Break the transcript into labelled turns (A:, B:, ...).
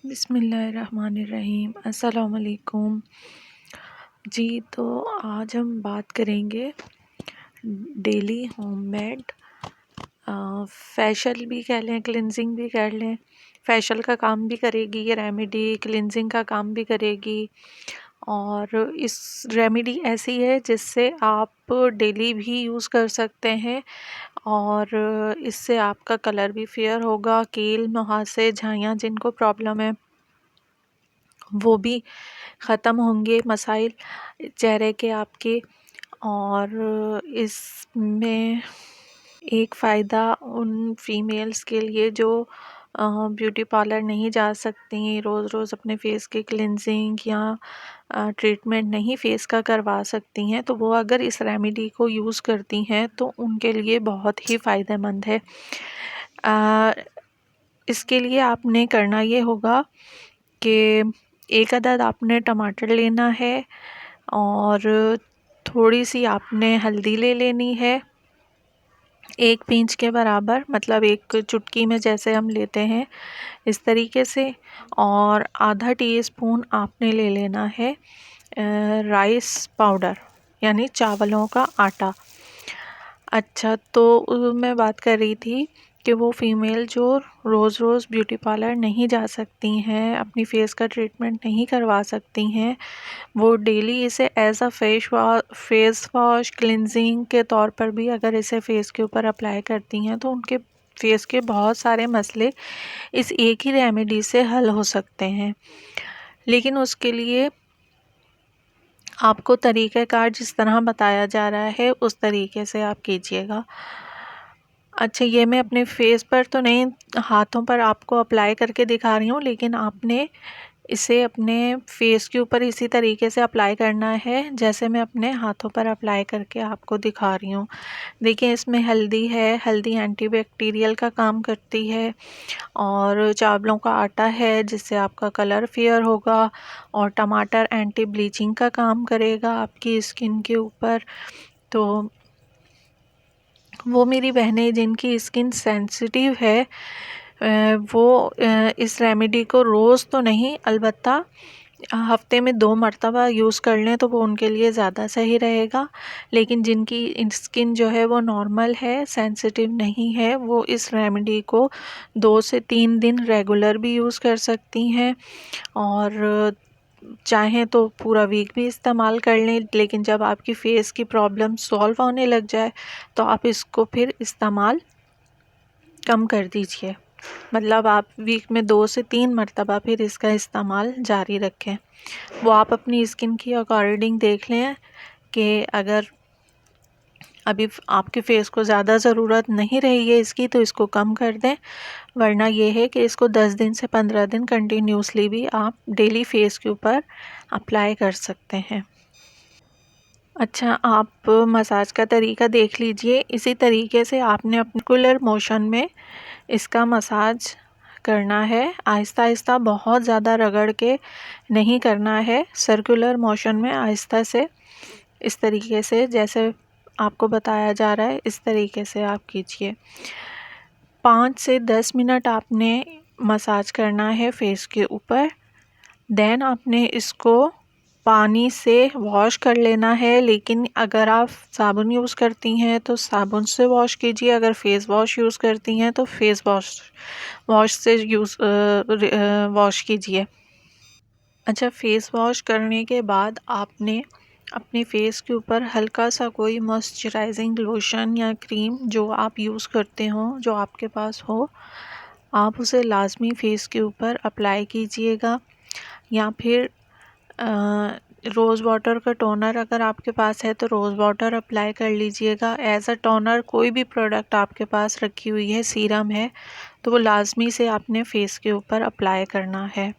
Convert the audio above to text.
A: बिस्मिल्लाहिर्रहमानिर्रहीम। अस्सलाम वालेकुम जी। तो आज हम बात करेंगे डेली होममेड फेशियल भी कह लें, क्लिनजिंग भी कह लें। फेशियल का काम भी करेगी ये रेमेडी, क्लिनजिंग का काम भी करेगी। और इस रेमेडी ऐसी है जिससे आप डेली भी यूज़ कर सकते हैं और इससे आपका कलर भी फेयर होगा। कील, मुहासे, झाइयाँ जिनको प्रॉब्लम है वो भी ख़त्म होंगे, मसाइल चेहरे के आपके। और इसमें एक फ़ायदा उन फीमेल्स के लिए जो ब्यूटी पार्लर नहीं जा सकती, रोज़ रोज़ अपने फेस की क्लिनजिंग या ट्रीटमेंट नहीं फेस का करवा सकती हैं, तो वो अगर इस रेमेडी को यूज़ करती हैं तो उनके लिए बहुत ही फ़ायदेमंद है। इसके लिए आपने करना ये होगा कि एक अदद आपने टमाटर लेना है और थोड़ी सी आपने हल्दी ले लेनी है, एक पिंच के बराबर, मतलब एक चुटकी में जैसे हम लेते हैं इस तरीके से। और आधा टीस्पून आपने ले लेना है राइस पाउडर यानी चावलों का आटा। अच्छा, तो मैं बात कर रही थी कि वो फीमेल जो रोज़ रोज़ ब्यूटी पार्लर नहीं जा सकती हैं, अपनी फेस का ट्रीटमेंट नहीं करवा सकती हैं, वो डेली इसे as a face wash cleansing के तौर पर भी अगर इसे फेस के ऊपर अप्लाई करती हैं तो उनके फेस के बहुत सारे मसले इस एक ही रेमेडी से हल हो सकते हैं। लेकिन उसके लिए आपको तरीक़ाकार जिस तरह बताया जा रहा है उस तरीके से आप कीजिएगा। अच्छा, ये मैं अपने फेस पर तो नहीं, हाथों पर आपको अप्लाई करके दिखा रही हूँ, लेकिन आपने इसे अपने फेस के ऊपर इसी तरीके से अप्लाई करना है जैसे मैं अपने हाथों पर अप्लाई करके आपको दिखा रही हूँ। देखिए, इसमें हल्दी है, हल्दी एंटीबैक्टीरियल का काम करती है, और चावलों का आटा है जिससे आपका कलर फेयर होगा, और टमाटर एंटी ब्लीचिंग का काम करेगा आपकी स्किन के ऊपर। तो वो मेरी बहनें जिनकी स्किन सेंसिटिव है वो इस रेमेडी को रोज़ तो नहीं, अलबत्ता हफ्ते में 2 मरतबा यूज़ कर लें तो वो उनके लिए ज़्यादा सही रहेगा। लेकिन जिनकी स्किन जो है वो नॉर्मल है, सेंसिटिव नहीं है, वो इस रेमेडी को 2 से 3 दिन रेगुलर भी यूज़ कर सकती हैं, और चाहें तो पूरा वीक भी इस्तेमाल कर लें। लेकिन जब आपकी फेस की प्रॉब्लम सॉल्व होने लग जाए तो आप इसको फिर इस्तेमाल कम कर दीजिए, मतलब आप वीक में 2 से 3 मरतबा फिर इसका इस्तेमाल जारी रखें। वो आप अपनी स्किन की अकॉर्डिंग देख लें कि अगर अभी आपके फेस को ज़्यादा ज़रूरत नहीं रही है इसकी तो इसको कम कर दें, वरना ये है कि इसको 10 दिन से 15 दिन कंटिन्यूसली भी आप डेली फेस के ऊपर अप्लाई कर सकते हैं। अच्छा, आप मसाज का तरीका देख लीजिए। इसी तरीके से आपने अपने सर्कुलर मोशन में इसका मसाज करना है, आहिस्ता आहिस्ता, बहुत ज़्यादा रगड़ के नहीं करना है। सर्कुलर मोशन में आहिस्ता से, इस तरीके से जैसे आपको बताया जा रहा है इस तरीके से आप कीजिए। 5 से 10 मिनट आपने मसाज करना है फेस के ऊपर। देन आपने इसको पानी से वॉश कर लेना है, लेकिन अगर आप साबुन यूज़ करती हैं तो साबुन से वॉश कीजिए, अगर फेस वॉश यूज़ करती हैं तो फेस वॉश से वॉश कीजिए। अच्छा, फेस वॉश करने के बाद आपने अपने फेस के ऊपर हल्का सा कोई मॉइस्चराइजिंग लोशन या क्रीम जो आप यूज़ करते हो, जो आपके पास हो, आप उसे लाजमी फेस के ऊपर अप्लाई कीजिएगा। या फिर रोज़ वाटर का टोनर अगर आपके पास है तो रोज़ वाटर अप्लाई कर लीजिएगा एज अ टोनर। कोई भी प्रोडक्ट आपके पास रखी हुई है, सीरम है, तो वो लाजमी से आपने फेस के ऊपर अप्लाई करना है।